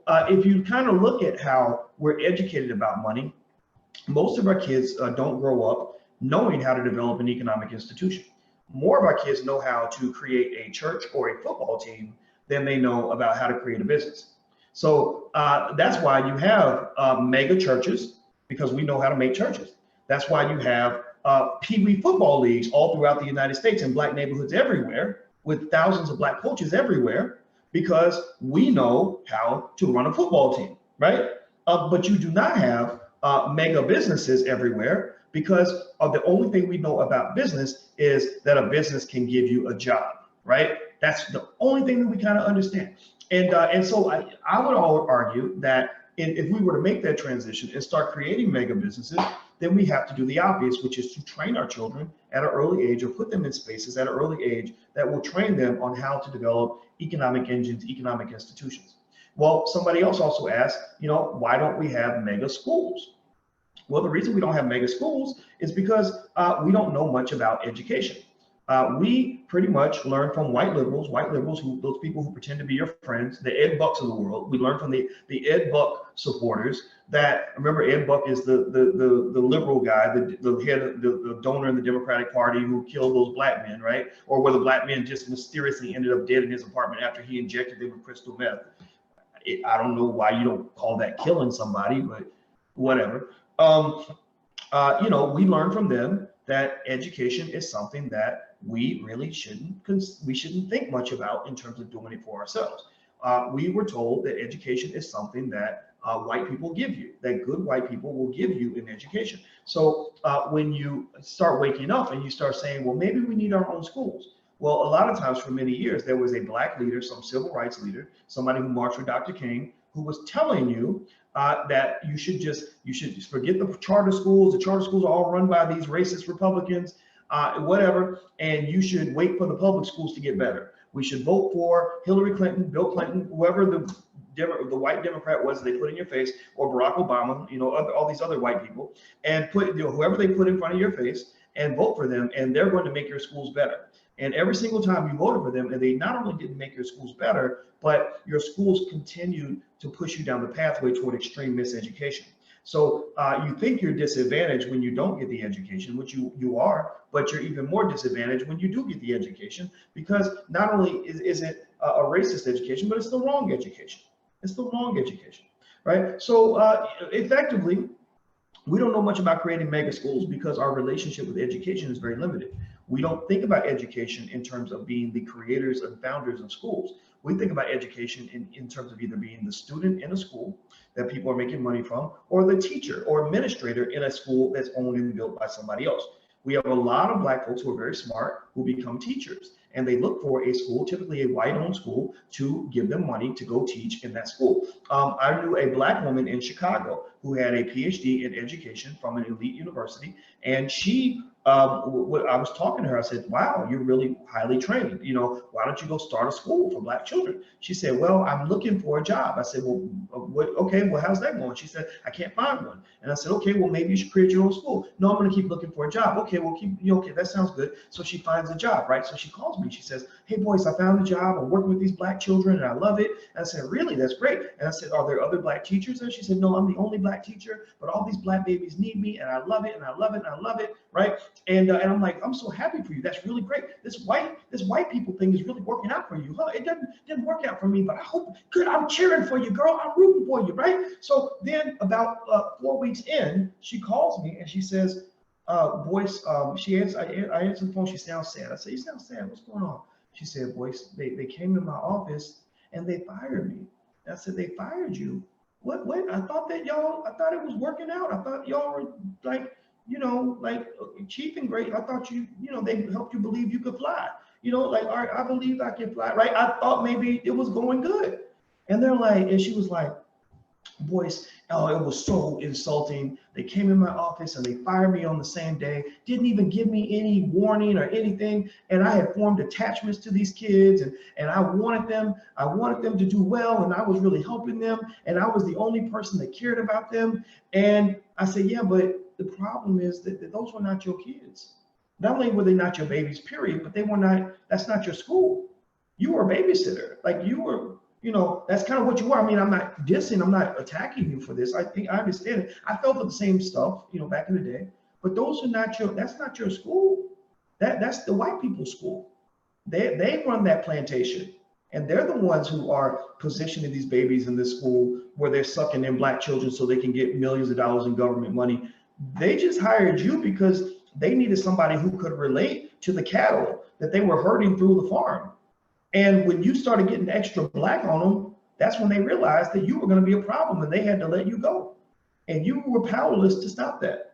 if you kind of look at how we're educated about money, most of our kids don't grow up knowing how to develop an economic institution. More of our kids know how to create a church or a football team than they know about how to create a business. So that's why you have mega churches, because we know how to make churches. That's why you have Pee Wee football leagues all throughout the United States in black neighborhoods everywhere, with thousands of black coaches everywhere, because we know how to run a football team, right? But you do not have mega businesses everywhere, because of the only thing we know about business is that a business can give you a job, right? That's the only thing that we kind of understand. And so I would argue that if we were to make that transition and start creating mega businesses, then we have to do the obvious, which is to train our children at an early age, or put them in spaces at an early age that will train them on how to develop economic engines, economic institutions. Well, somebody else also asked, why don't we have mega schools? Well, the reason we don't have mega schools is because we don't know much about education. We pretty much learn from white liberals, those people who pretend to be your friends, the Ed Bucks of the world. We learn from the Ed Buck supporters. That, remember, Ed Buck is the liberal guy, the head, the donor in the Democratic Party who killed those black men, right? Or where the black men just mysteriously ended up dead in his apartment after he injected them with crystal meth. I don't know why you don't call that killing somebody, but whatever. We learn from them that education is something that we really shouldn't think much about in terms of doing it for ourselves. We were told that education is something that white people give you, that good white people will give you in education. So when you start waking up and you start saying, well, maybe we need our own schools. Well, a lot of times for many years, there was a black leader, some civil rights leader, somebody who marched with Dr. King, who was telling you that you should forget the charter schools. The charter schools are all run by these racist Republicans, whatever, and you should wait for the public schools to get better. We should vote for Hillary Clinton, Bill Clinton, whoever the white Democrat was they put in your face, or Barack Obama, all these other white people, and put whoever they put in front of your face and vote for them, and they're going to make your schools better. And every single time you voted for them, and they not only didn't make your schools better, but your schools continued to push you down the pathway toward extreme miseducation. So you think you're disadvantaged when you don't get the education, which you are, but you're even more disadvantaged when you do get the education, because not only is it a racist education, but it's the wrong education. It's the wrong education, right? So effectively, we don't know much about creating mega schools because our relationship with education is very limited. We don't think about education in terms of being the creators and founders of schools. We think about education in terms of either being the student in a school that people are making money from, or the teacher or administrator in a school that's owned and built by somebody else. We have a lot of black folks who are very smart who become teachers, and they look for a school, typically a white-owned school, to give them money to go teach in that school. I knew a black woman in Chicago who had a PhD in education from an elite university, and she I was talking to her. I said, wow, you're really highly trained. Why don't you go start a school for black children? She said, well, I'm looking for a job. I said, well, okay, well, how's that going? She said, I can't find one. And I said, okay, well, maybe you should create your own school. No, I'm going to keep looking for a job. Okay, well, okay, that sounds good. So she finds a job, right? So she calls me. She says, hey, Boyce, I found a job. I'm working with these black children, and I love it. And I said, really? That's great. And I said, are there other black teachers? And she said, no, I'm the only black teacher, but all these black babies need me, and I love it, and I love it, and I love it, right? And I'm like, I'm so happy for you. That's really great. This white people thing is really working out for you, huh? It didn't work out for me, but I hope good. I'm cheering for you, girl. I'm rooting for you, right? So then about 4 weeks in, she calls me and she says, Boyce, I answered the phone. She sounds sad. I said, you sound sad. What's going on? She said, Boyce, they came in my office and they fired me. And I said, they fired you? What? I thought it was working out. I thought y'all were like cheap and great. I thought they helped you believe you could fly. All right, I believe I can fly, right? I thought maybe it was going good. And they're like, and she was like, Boyce, oh, it was so insulting. They came in my office and they fired me on the same day, didn't even give me any warning or anything. And I had formed attachments to these kids, and I wanted them to do well, and I was really helping them, and I was the only person that cared about them. And I said, yeah, but the problem is that those were not your kids. Not only were they not your babies, period, but that's not your school. You were a babysitter. Like you were That's kind of what you are. I mean, I'm not dissing, I'm not attacking you for this. I think I understand it. I fell for the same stuff, back in the day. But that's not your school. That's the white people's school. They run that plantation. And they're the ones who are positioning these babies in this school where they're sucking in black children so they can get millions of dollars in government money. They just hired you because they needed somebody who could relate to the cattle that they were herding through the farm. And when you started getting extra black on them, that's when they realized that you were going to be a problem and they had to let you go. And you were powerless to stop that.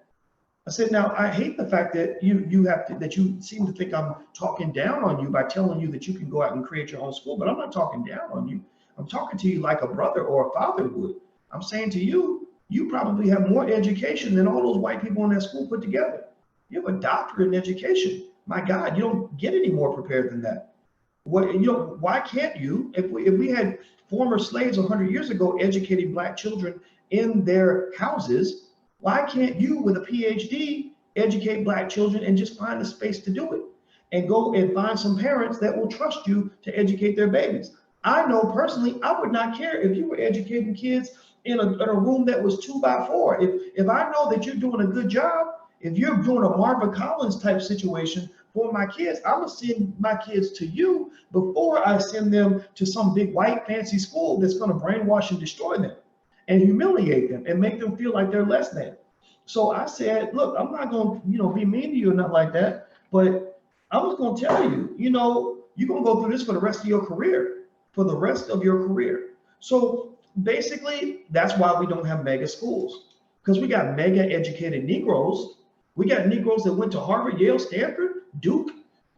I said, now I hate the fact that that you seem to think I'm talking down on you by telling you that you can go out and create your own school, but I'm not talking down on you. I'm talking to you like a brother or a father would. I'm saying to you, you probably have more education than all those white people in that school put together. You have a doctorate in education. My God, you don't get any more prepared than that. Why can't you, if we had former slaves 100 years ago educating black children in their houses, why can't you, with a PhD, educate black children and just find a space to do it and go and find some parents that will trust you to educate their babies? I know personally, I would not care if you were educating kids in a room that was 2x4. If I know that you're doing a good job, if you're doing a Marvin Collins type situation for my kids, I'm gonna send my kids to you before I send them to some big white fancy school that's gonna brainwash and destroy them and humiliate them and make them feel like they're less than. So I said, look, I'm not going to, be mean to you or nothing like that, but I was going to tell you, you're going to go through this for the rest of your career, So basically, that's why we don't have mega schools, because we got mega educated Negroes. We got Negroes that went to Harvard, Yale, Stanford, Duke,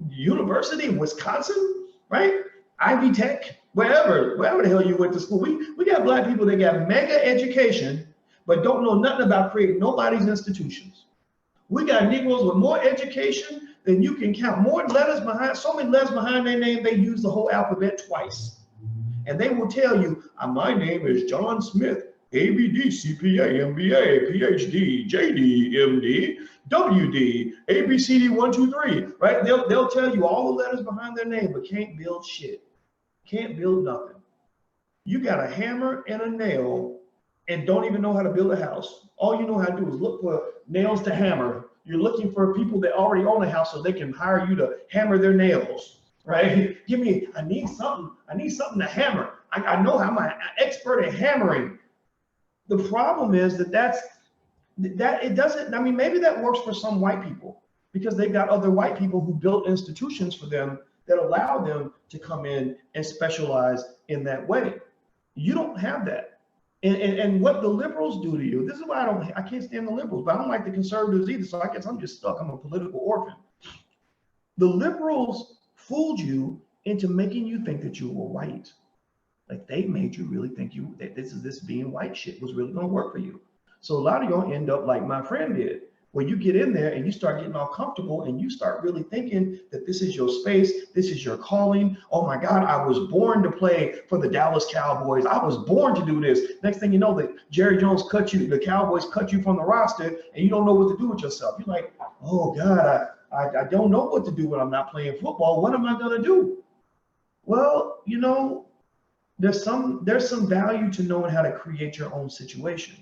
University of Wisconsin, right? Ivy Tech, wherever the hell you went to school. We got black people that got mega education, but don't know nothing about creating nobody's institutions. We got Negroes with more education than you can count, more letters behind, so many letters behind their name, they use the whole alphabet twice. And they will tell you, my name is John Smith, ABD, CPA, MBA, PhD, JD, MD, WD, ABCD 1, 2, 3, right? They'll tell you all the letters behind their name, but can't build shit. Can't build nothing. You got a hammer and a nail and don't even know how to build a house. All you know how to do is look for nails to hammer. You're looking for people that already own a house so they can hire you to hammer their nails, right? I need something to hammer. I know I'm an expert at hammering. The problem is that it doesn't, maybe that works for some white people because they've got other white people who built institutions for them that allow them to come in and specialize in that way. You don't have that. And what the liberals do to you, this is why I can't stand the liberals, but I don't like the conservatives either. So I guess I'm just stuck. I'm a political orphan. The liberals fooled you into making you think that you were white. Like they made you really think that this being white shit was really going to work for you. So a lot of y'all end up like my friend did, where you get in there and you start getting all comfortable and you start really thinking that this is your space, this is your calling. Oh my God, I was born to play for the Dallas Cowboys. I was born to do this. Next thing you know, that Jerry Jones the Cowboys cut you from the roster and you don't know what to do with yourself. You're like, oh God, I don't know what to do when I'm not playing football. What am I gonna do? Well, there's some value to knowing how to create your own situation.